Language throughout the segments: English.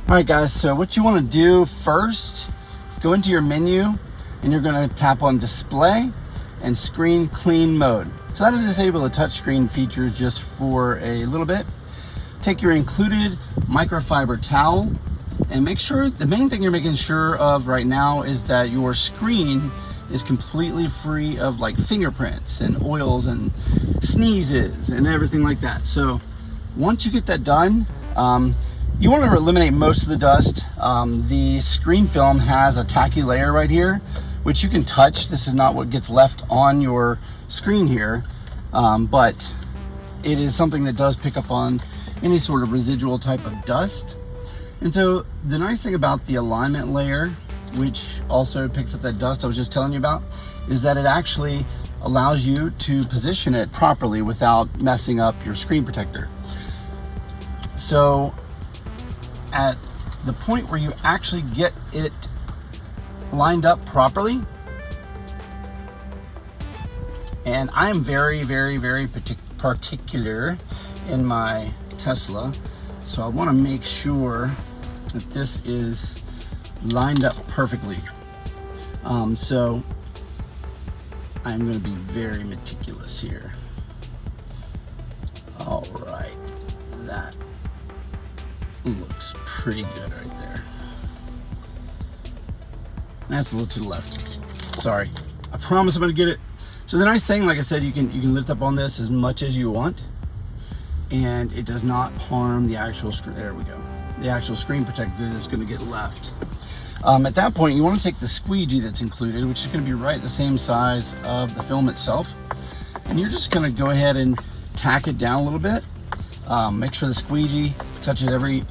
Alright guys, so what you want to do first is go into your menu and you're going to tap on display and screen clean mode. So that'll disable the touchscreen features just for a little bit. Take your included microfiber towel and make sure, the main thing you're making sure of right now is that your screen is completely free of like fingerprints and oils and sneezes and everything like that. So once you get that done, you want to eliminate most of the dust. The ScreenFilm has a tacky layer right here, which you can touch. This is not what gets left on your screen here, but it is something that does pick up on any sort of residual type of dust. And so the nice thing about the alignment layer, which also picks up that dust I was just telling you about, is that it actually allows you to position it properly without messing up your screen protector. So at the point where you actually get it lined up properly, and I am very particular in my Tesla, so I want to make sure that this is lined up perfectly. So I'm going to be very meticulous here. All right, that looks pretty good right there. That's a little to the left. Sorry. I promise I'm gonna get it. So the nice thing, like I said, you can lift up on this as much as you want, and it does not harm the actual screen. There we go. The actual screen protector is going to get left. At that point, you want to take the squeegee that's included, which is going to be right the same size of the film itself, and you're just going to go ahead and tack it down a little bit. Make sure the squeegee touches every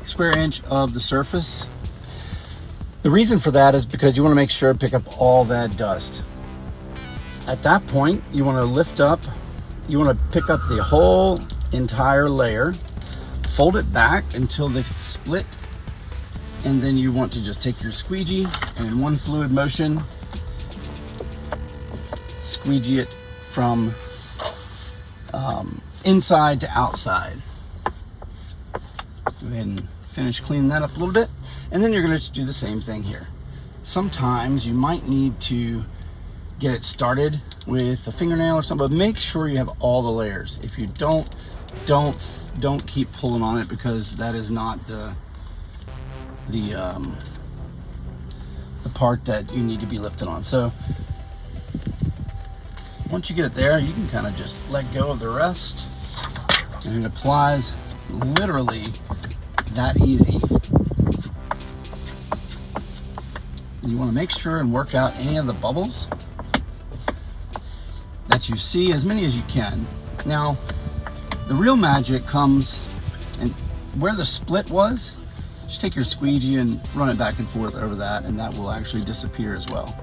square inch of the surface. The reason for that is because you want to make sure to pick up all that dust. At that point, you want to lift up, you want to pick up the whole entire layer, fold it back until they split, and then you want to just take your squeegee and in one fluid motion, squeegee it from inside to outside. Go ahead and finish cleaning that up a little bit, and then you're going to just do the same thing here. Sometimes you might need to get it started with a fingernail or something, but make sure you have all the layers. If you don't keep pulling on it, because that is not the part that you need to be lifting on. So once you get it there, you can kind of just let go of the rest, and it applies literally that easy. You want to make sure and work out any of the bubbles that you see, as many as you can. Now, the real magic comes, and where the split was, just take your squeegee and run it back and forth over that, and that will actually disappear as well.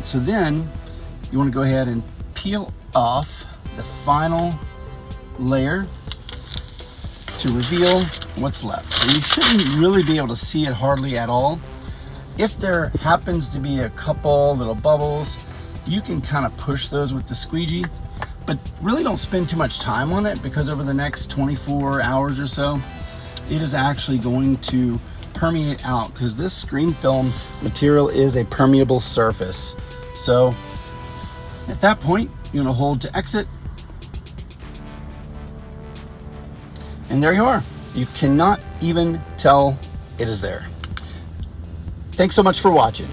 So then you want to go ahead and peel off the final layer to reveal what's left. And you shouldn't really be able to see it hardly at all. If there happens to be a couple little bubbles, you can kind of push those with the squeegee, but really don't spend too much time on it, because over the next 24 hours or so, it is actually going to permeate out, because this ScreenFilm material is a permeable surface. So at that point, you're going to hold to exit, and there you are. You cannot even tell it is there. Thanks so much for watching.